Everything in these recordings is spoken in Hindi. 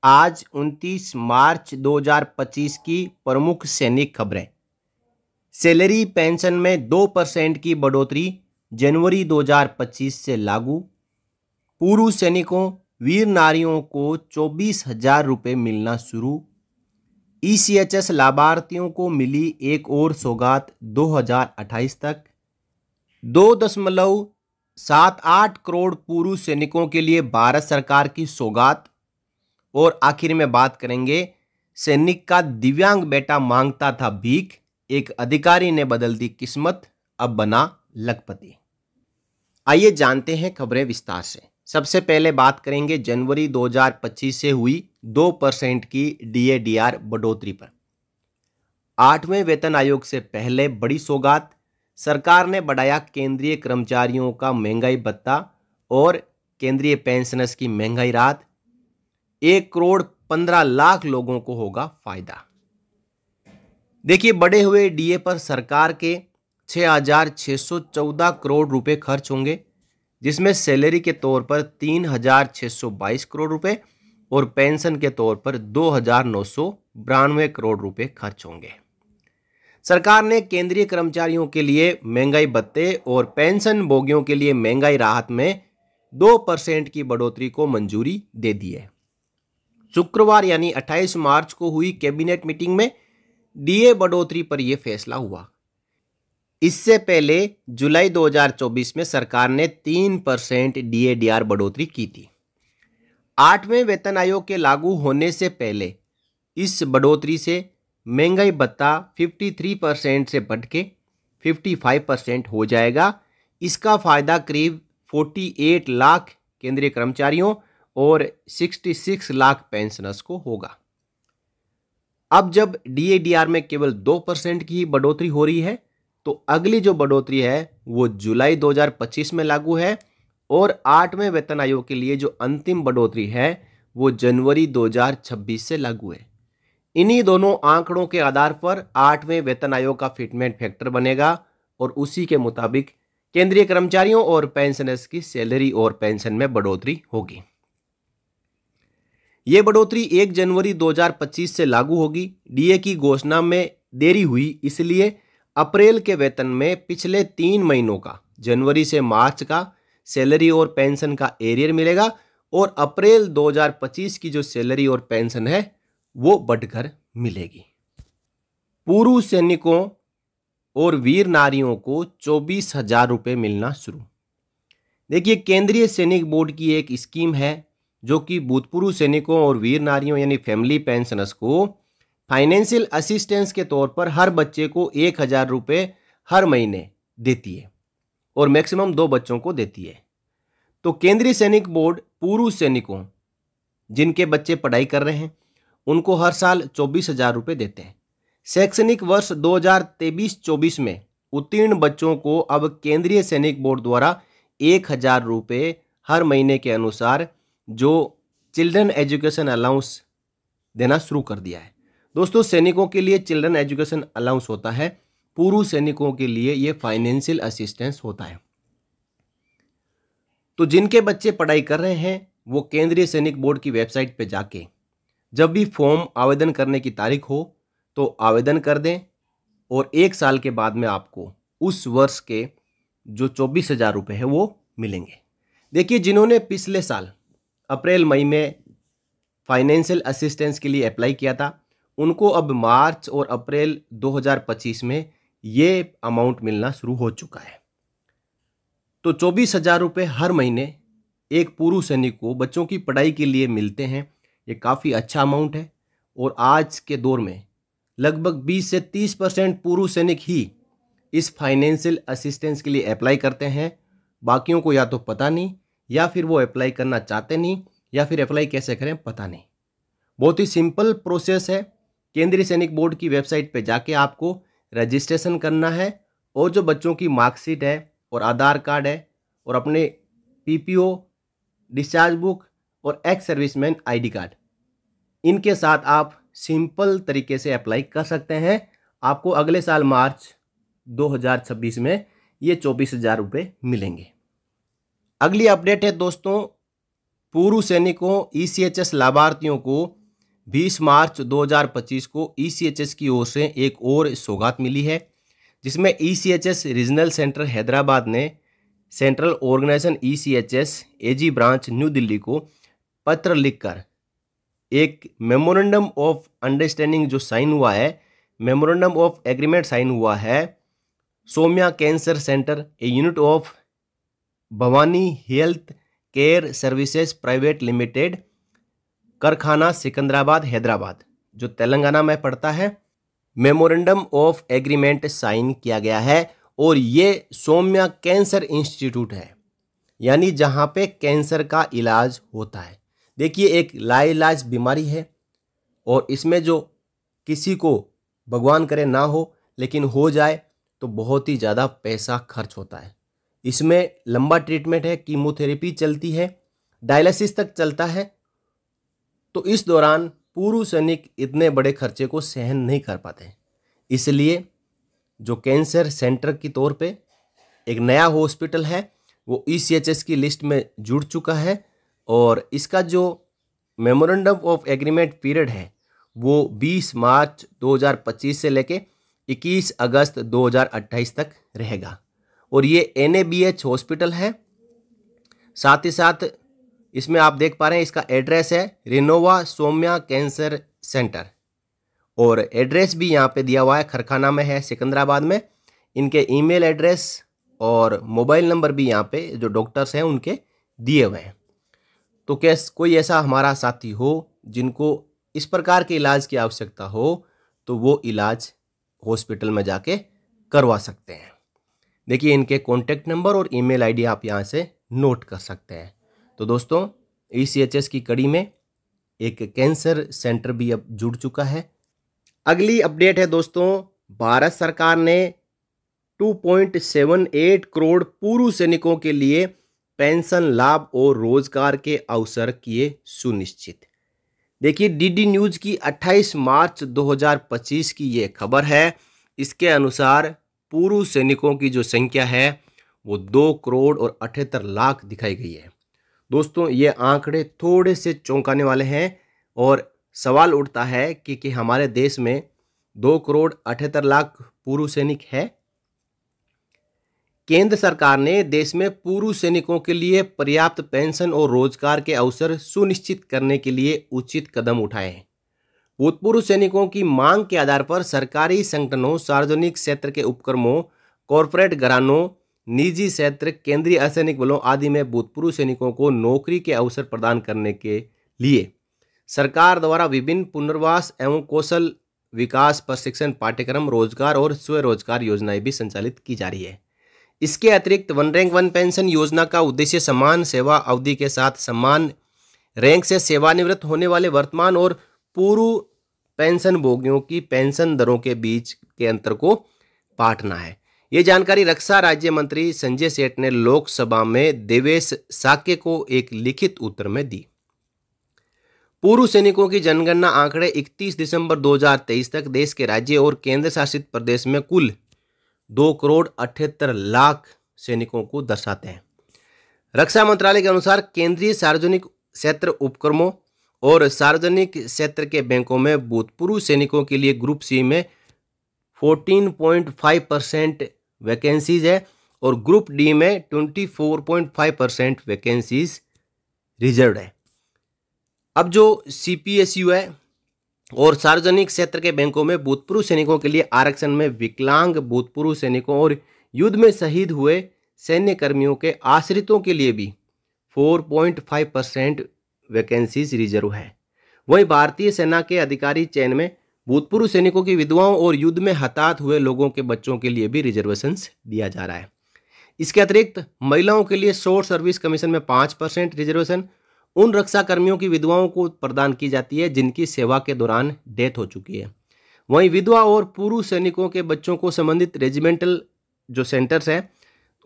आज 29 मार्च 2025 की प्रमुख सैनिक खबरें। सैलरी पेंशन में 2% की बढ़ोतरी जनवरी 2025 से लागू। पूर्व सैनिकों वीर नारियों को 24,000 रुपये मिलना शुरू। ECHS लाभार्थियों को मिली एक और सौगात 2028 तक। 2.78 करोड़ पूर्व सैनिकों के लिए भारत सरकार की सौगात। और आखिर में बात करेंगे, सैनिक का दिव्यांग बेटा मांगता था भीख, एक अधिकारी ने बदल दी किस्मत, अब बना लखपति। आइए जानते हैं खबरें विस्तार से। सबसे पहले बात करेंगे जनवरी 2025 से हुई 2% की DA/DR बढ़ोतरी पर। 8वें वेतन आयोग से पहले बड़ी सौगात। सरकार ने बढ़ाया केंद्रीय कर्मचारियों का महंगाई भत्ता और केंद्रीय पेंशनर्स की महंगाई राहत। 1,15,00,000 लोगों को होगा फायदा। देखिए, बढ़े हुए DA पर सरकार के 6,614 करोड़ रुपए खर्च होंगे, जिसमें सैलरी के तौर पर 3,622 करोड़ रुपए और पेंशन के तौर पर 2,992 करोड़ रुपए खर्च होंगे। सरकार ने केंद्रीय कर्मचारियों के लिए महंगाई भत्ते और पेंशन भोगियों के लिए महंगाई राहत में 2% की बढ़ोतरी को मंजूरी दे दी है। शुक्रवार यानी 28 मार्च को हुई कैबिनेट मीटिंग में DA बढ़ोतरी पर यह फैसला हुआ। इससे पहले जुलाई 2024 में सरकार ने 3% DA/DR बढ़ोतरी की थी। 8वें वेतन आयोग के लागू होने से पहले इस बढ़ोतरी से महंगाई भत्ता 53% से बढ़ के 55% हो जाएगा। इसका फायदा करीब 48 लाख केंद्रीय कर्मचारियों और 66 लाख पेंशनर्स को होगा। अब जब DA/DR में केवल 2% की ही बढ़ोतरी हो रही है, तो अगली जो बढ़ोतरी है वो जुलाई 2025 में लागू है और 8वें वेतन आयोग के लिए जो अंतिम बढ़ोतरी है वो जनवरी 2026 से लागू है। इन्हीं दोनों आंकड़ों के आधार पर 8वें वेतन आयोग का फिटमेंट फैक्टर बनेगा और उसी के मुताबिक केंद्रीय कर्मचारियों और पेंशनर्स की सैलरी और पेंशन में बढ़ोतरी होगी। ये बढ़ोतरी 1 जनवरी 2025 से लागू होगी। DA की घोषणा में देरी हुई, इसलिए अप्रैल के वेतन में पिछले 3 महीनों का, जनवरी से मार्च का सैलरी और पेंशन का एरियर मिलेगा और अप्रैल 2025 की जो सैलरी और पेंशन है वो बढ़कर मिलेगी। पूर्व सैनिकों और वीर नारियों को 24,000 रुपये मिलना शुरू। देखिए, केंद्रीय सैनिक बोर्ड की एक स्कीम है जो कि भूतपूर्व सैनिकों और वीर नारियों यानी फैमिली पेंशनर्स को फाइनेंशियल असिस्टेंस के तौर पर हर बच्चे को 1,000 रुपये हर महीने देती है और मैक्सिमम 2 बच्चों को देती है। तो केंद्रीय सैनिक बोर्ड पूर्व सैनिकों जिनके बच्चे पढ़ाई कर रहे हैं उनको हर साल 24,000 रुपये देते हैं। शैक्षणिक वर्ष 2023-24 में उत्तीर्ण बच्चों को अब केंद्रीय सैनिक बोर्ड द्वारा 1,000 रुपये हर महीने के अनुसार जो चिल्ड्रन एजुकेशन अलाउंस देना शुरू कर दिया है। दोस्तों, सैनिकों के लिए चिल्ड्रन एजुकेशन अलाउंस होता है, पूर्व सैनिकों के लिए ये फाइनेंशियल असिस्टेंस होता है। तो जिनके बच्चे पढ़ाई कर रहे हैं वो केंद्रीय सैनिक बोर्ड की वेबसाइट पे जाके जब भी फॉर्म आवेदन करने की तारीख हो तो आवेदन कर दें और 1 साल के बाद में आपको उस वर्ष के जो 24,000 रुपये है वो मिलेंगे। देखिए, जिन्होंने पिछले साल अप्रैल मई में फाइनेंशियल असिस्टेंस के लिए अप्लाई किया था उनको अब मार्च और अप्रैल 2025 में ये अमाउंट मिलना शुरू हो चुका है। तो 24,000 रुपये हर महीने एक पूर्व सैनिक को बच्चों की पढ़ाई के लिए मिलते हैं। ये काफ़ी अच्छा अमाउंट है और आज के दौर में लगभग 20 से 30% पूर्व सैनिक ही इस फाइनेंशियल असिस्टेंस के लिए अप्लाई करते हैं। बाकियों को या तो पता नहीं या फिर वो अप्लाई करना चाहते नहीं या फिर अप्लाई कैसे करें पता नहीं। बहुत ही सिंपल प्रोसेस है। केंद्रीय सैनिक बोर्ड की वेबसाइट पे जाके आपको रजिस्ट्रेशन करना है और जो बच्चों की मार्कशीट है और आधार कार्ड है और अपने PPO, डिस्चार्ज बुक और एक्स सर्विसमैन ID कार्ड, इनके साथ आप सिंपल तरीके से अप्लाई कर सकते हैं। आपको अगले साल मार्च 2026 में ये 24,000 रुपये मिलेंगे। अगली अपडेट है दोस्तों, पूर्व सैनिकों ECHS लाभार्थियों को 20 मार्च 2025 को ECHS की ओर से एक और सौगात मिली है, जिसमें ECHS रीजनल सेंटर हैदराबाद ने central organisation ECHS AG branch new Delhi को पत्र लिखकर एक मेमोरेंडम ऑफ अंडरस्टैंडिंग जो साइन हुआ है, मेमोरेंडम ऑफ एग्रीमेंट साइन हुआ है Saumya cancer centre a unit of Bhavani health care services private limited, Karkhana Secunderabad Hyderabad, जो तेलंगाना में पड़ता है। मेमोरेंडम ऑफ एग्रीमेंट साइन किया गया है और ये सौम्या कैंसर इंस्टीट्यूट है, यानी जहाँ पे कैंसर का इलाज होता है। देखिए, एक लाइलाज बीमारी है और इसमें जो किसी को भगवान करे ना हो, लेकिन हो जाए तो बहुत ही ज़्यादा पैसा खर्च होता है। इसमें लंबा ट्रीटमेंट है, कीमोथेरेपी चलती है, डायलिसिस तक चलता है। तो इस दौरान पूर्व सैनिक इतने बड़े खर्चे को सहन नहीं कर पाते, इसलिए जो कैंसर सेंटर की तौर पे एक नया हॉस्पिटल है वो ECHS की लिस्ट में जुड़ चुका है और इसका जो मेमोरेंडम ऑफ एग्रीमेंट पीरियड है वो 20 मार्च 2025 से लेके 21 अगस्त 2028 तक रहेगा और ये NABH हॉस्पिटल है। साथ ही साथ इसमें आप देख पा रहे हैं इसका एड्रेस है रिनोवा सौम्या कैंसर सेंटर और एड्रेस भी यहाँ पे दिया हुआ है, खरखाना में है सिकंदराबाद में। इनके ईमेल एड्रेस और मोबाइल नंबर भी यहाँ पे जो डॉक्टर्स हैं उनके दिए हुए हैं। तो कैस कोई ऐसा हमारा साथी हो जिनको इस प्रकार के इलाज की आवश्यकता हो तो वो इलाज हॉस्पिटल में जाके करवा सकते हैं। देखिए, इनके कॉन्टैक्ट नंबर और ईमेल आईडी आप यहाँ से नोट कर सकते हैं। तो दोस्तों, ECHS की कड़ी में एक कैंसर सेंटर भी अब जुड़ चुका है। अगली अपडेट है दोस्तों, भारत सरकार ने 2.78 करोड़ पूर्व सैनिकों के लिए पेंशन लाभ और रोजगार के अवसर किए सुनिश्चित। देखिए, DD न्यूज की 28 मार्च 2025 की ये खबर है। इसके अनुसार पूर्व सैनिकों की जो संख्या है वो 2 करोड़ और 78 लाख दिखाई गई है। दोस्तों, ये आंकड़े थोड़े से चौंकाने वाले हैं और सवाल उठता है कि हमारे देश में 2 करोड़ 78 लाख पूर्व सैनिक है। केंद्र सरकार ने देश में पूर्व सैनिकों के लिए पर्याप्त पेंशन और रोजगार के अवसर सुनिश्चित करने के लिए उचित कदम उठाए हैं। भूतपूर्व सैनिकों की मांग के आधार पर सरकारी संगठनों, सार्वजनिक क्षेत्र के उपक्रमों, कॉरपोरेट घरानों, निजी क्षेत्र, केंद्रीय असैनिक बलों आदि में भूतपूर्व सैनिकों को नौकरी के अवसर प्रदान करने के लिए सरकार द्वारा विभिन्न पुनर्वास एवं कौशल विकास प्रशिक्षण पाठ्यक्रम, रोजगार और स्वरोजगार योजनाएं भी संचालित की जा रही है। इसके अतिरिक्त वन रैंक वन पेंशन योजना का उद्देश्य समान सेवा अवधि के साथ समान रैंक से सेवानिवृत्त होने वाले वर्तमान और पूर्व पेंशन भोगियों की पेंशन दरों के बीच के अंतर को पाटना है। ये जानकारी रक्षा राज्य मंत्री संजय सेठ ने लोकसभा में देवेश साक्य को एक लिखित उत्तर में दी। पूर्व सैनिकों की जनगणना आंकड़े 31 दिसंबर 2023 तक देश के राज्य और केंद्र शासित प्रदेश में कुल 2 करोड़ 78 लाख सैनिकों को दर्शाते हैं। रक्षा मंत्रालय के अनुसार केंद्रीय सार्वजनिक क्षेत्र उपक्रमों और सार्वजनिक क्षेत्र के बैंकों में भूतपूर्व सैनिकों के लिए ग्रुप सी में 14.5% वैकेंसीज है और ग्रुप डी में 24.5% वैकेंसीज रिजर्व है। अब जो CPSU है और सार्वजनिक क्षेत्र के बैंकों में भूतपूर्व सैनिकों के लिए आरक्षण में विकलांग भूतपूर्व सैनिकों और युद्ध में शहीद हुए सैन्य कर्मियों के आश्रितों के लिए भी 4.5% वैकेंसीज रिजर्व है। वहीं भारतीय सेना के अधिकारी चयन में भूतपूर्व सैनिकों की विधवाओं और युद्ध में हताहत हुए लोगों के बच्चों के लिए भी रिजर्वेशंस दिया जा रहा है। इसके अतिरिक्त महिलाओं के लिए शॉर्ट सर्विस कमीशन में 5% रिजर्वेशन उन रक्षा कर्मियों की विधवाओं को प्रदान की जाती है जिनकी सेवा के दौरान डेथ हो चुकी है। वहीं विधवा और पूर्व सैनिकों के बच्चों को संबंधित रेजिमेंटल जो सेंटर्स हैं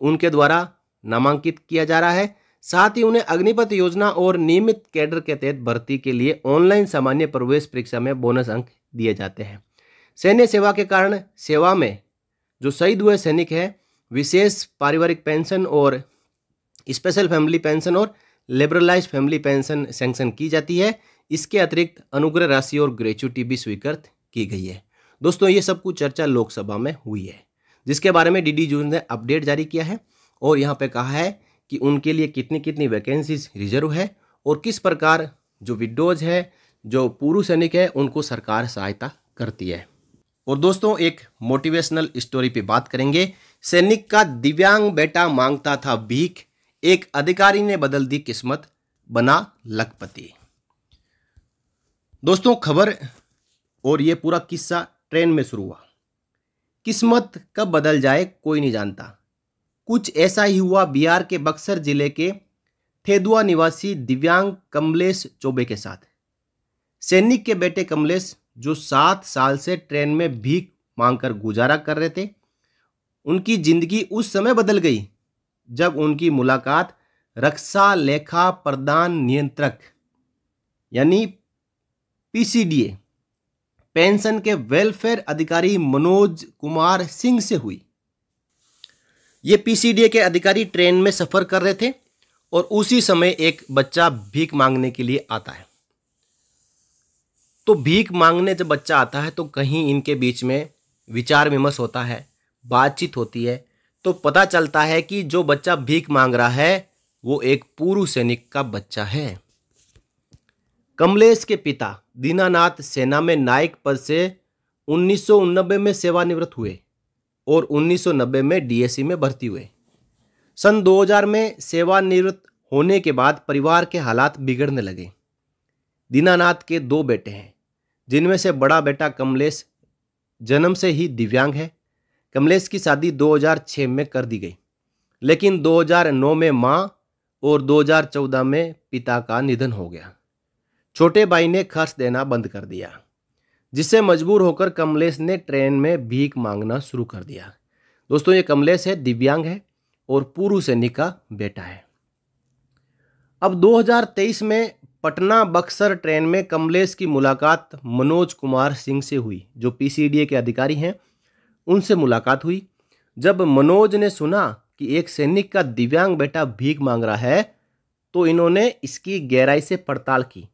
उनके द्वारा नामांकित किया जा रहा है। साथ ही उन्हें अग्निपथ योजना और नियमित कैडर के तहत भर्ती के लिए ऑनलाइन सामान्य प्रवेश परीक्षा में बोनस अंक दिए जाते हैं। सैन्य सेवा के कारण सेवा में जो शहीद हुए सैनिक हैं विशेष पारिवारिक पेंशन और स्पेशल फैमिली पेंशन और लिबरलाइज फैमिली पेंशन सैंक्शन की जाती है। इसके अतिरिक्त अनुग्रह राशि और ग्रेच्युटी भी स्वीकृत की गई है। दोस्तों ये सब कुछ चर्चा लोकसभा में हुई है, जिसके बारे में डीडी न्यूज़ ने अपडेट जारी किया है और यहाँ पे कहा है कि उनके लिए कितनी कितनी वैकेंसीज रिजर्व है और किस प्रकार जो विडोज है, जो पूर्व सैनिक है, उनको सरकार सहायता करती है। और दोस्तों एक मोटिवेशनल स्टोरी पे बात करेंगे। सैनिक का दिव्यांग बेटा मांगता था भीख, एक अधिकारी ने बदल दी किस्मत, बना लखपति। दोस्तों खबर और ये पूरा किस्सा ट्रेन में शुरू हुआ। किस्मत कब बदल जाए कोई नहीं जानता। कुछ ऐसा ही हुआ बिहार के बक्सर जिले के ठेदुआ निवासी दिव्यांग कमलेश चौबे के साथ। सैनिक के बेटे कमलेश, जो 7 साल से ट्रेन में भीख मांगकर गुजारा कर रहे थे, उनकी जिंदगी उस समय बदल गई जब उनकी मुलाकात रक्षा लेखा प्रदान नियंत्रक यानी पीसीडीए पेंशन के वेलफेयर अधिकारी मनोज कुमार सिंह से हुई। ये पीसीडीए के अधिकारी ट्रेन में सफर कर रहे थे और उसी समय एक बच्चा भीख मांगने के लिए आता है। तो भीख मांगने जब बच्चा आता है तो कहीं इनके बीच में विचार विमर्श होता है, बातचीत होती है, तो पता चलता है कि जो बच्चा भीख मांग रहा है वो एक पूर्व सैनिक का बच्चा है। कमलेश के पिता दीनानाथ सेना में नायक पद से 1989 में सेवानिवृत्त हुए और 1990 में डीएसी में भर्ती हुए। सन 2000 में सेवानिवृत्त होने के बाद परिवार के हालात बिगड़ने लगे। दीनानाथ के 2 बेटे हैं, जिनमें से बड़ा बेटा कमलेश जन्म से ही दिव्यांग है। कमलेश की शादी 2006 में कर दी गई, लेकिन 2009 में मां और 2014 में पिता का निधन हो गया। छोटे भाई ने खर्च देना बंद कर दिया, जिससे मजबूर होकर कमलेश ने ट्रेन में भीख मांगना शुरू कर दिया। दोस्तों ये कमलेश है, दिव्यांग है और पूर्व सैनिक का बेटा है। अब 2023 में पटना बक्सर ट्रेन में कमलेश की मुलाकात मनोज कुमार सिंह से हुई, जो पीसीडीए के अधिकारी हैं। उनसे मुलाकात हुई। जब मनोज ने सुना कि एक सैनिक का दिव्यांग बेटा भीख मांग रहा है, तो इन्होंने इसकी गहराई से पड़ताल की।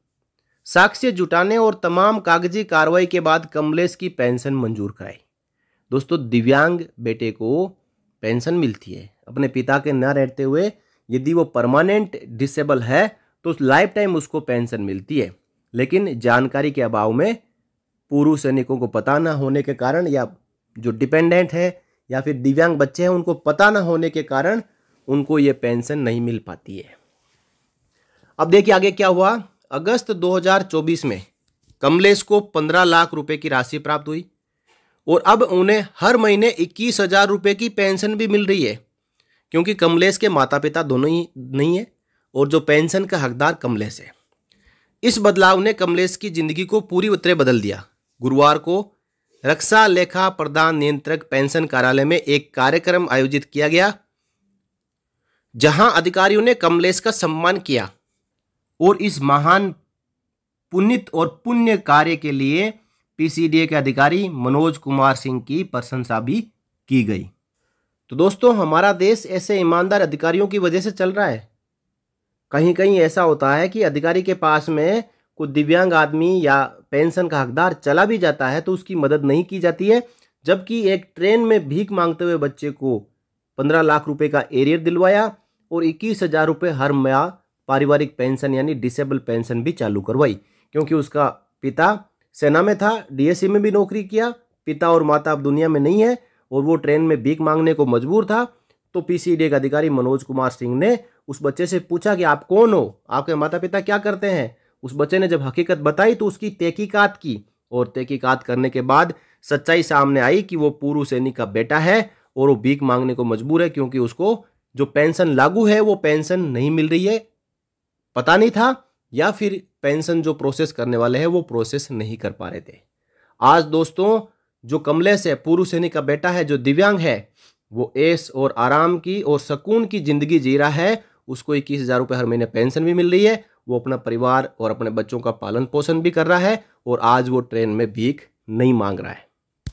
साक्ष्य जुटाने और तमाम कागजी कार्रवाई के बाद कमलेश की पेंशन मंजूर कराई। दोस्तों दिव्यांग बेटे को पेंशन मिलती है अपने पिता के न रहते हुए। यदि वो परमानेंट डिसेबल है तो लाइफ टाइम उसको पेंशन मिलती है, लेकिन जानकारी के अभाव में पूर्व सैनिकों को पता न होने के कारण, या जो डिपेंडेंट है या फिर दिव्यांग बच्चे हैं उनको पता न होने के कारण उनको ये पेंशन नहीं मिल पाती है। अब देखिए आगे क्या हुआ। अगस्त 2024 में कमलेश को 15 लाख रुपए की राशि प्राप्त हुई और अब उन्हें हर महीने 21,000 रुपए की पेंशन भी मिल रही है, क्योंकि कमलेश के माता पिता दोनों ही नहीं है और जो पेंशन का हकदार कमलेश है। इस बदलाव ने कमलेश की जिंदगी को पूरी तरह बदल दिया। गुरुवार को रक्षा लेखा प्रदान नियंत्रक पेंशन कार्यालय में एक कार्यक्रम आयोजित किया गया, जहां अधिकारियों ने कमलेश का सम्मान किया और इस महान पुनीत और पुण्य कार्य के लिए पीसीडीए के अधिकारी मनोज कुमार सिंह की प्रशंसा भी की गई। तो दोस्तों हमारा देश ऐसे ईमानदार अधिकारियों की वजह से चल रहा है। कहीं कहीं ऐसा होता है कि अधिकारी के पास में कोई दिव्यांग आदमी या पेंशन का हकदार चला भी जाता है तो उसकी मदद नहीं की जाती है, जबकि एक ट्रेन में भीख मांगते हुए बच्चे को 15 लाख रुपए का एरियर दिलवाया और 21,000 रुपये हर माह पारिवारिक पेंशन यानी डिसेबल पेंशन भी चालू करवाई, क्योंकि उसका पिता सेना में था, डीएसी में भी नौकरी किया, पिता और माता अब दुनिया में नहीं है और वो ट्रेन में भीख मांगने को मजबूर था। तो पीसीडीए का अधिकारी मनोज कुमार सिंह ने उस बच्चे से पूछा कि आप कौन हो, आपके माता पिता क्या करते हैं। उस बच्चे ने जब हकीकत बताई तो उसकी तहकीकात की और तहकीकात करने के बाद सच्चाई सामने आई कि वो पूर्व सैनिक का बेटा है और वो भीख मांगने को मजबूर है, क्योंकि उसको जो पेंशन लागू है वो पेंशन नहीं मिल रही है, पता नहीं था, या फिर पेंशन जो प्रोसेस करने वाले हैं वो प्रोसेस नहीं कर पा रहे थे। आज दोस्तों जो कमलेश है, पूर्व सैनिक का बेटा है, जो दिव्यांग है, वो ऐश और आराम की और सुकून की जिंदगी जी रहा है। उसको 21,000 रुपये हर महीने पेंशन भी मिल रही है, वो अपना परिवार और अपने बच्चों का पालन पोषण भी कर रहा है और आज वो ट्रेन में भीख नहीं मांग रहा है।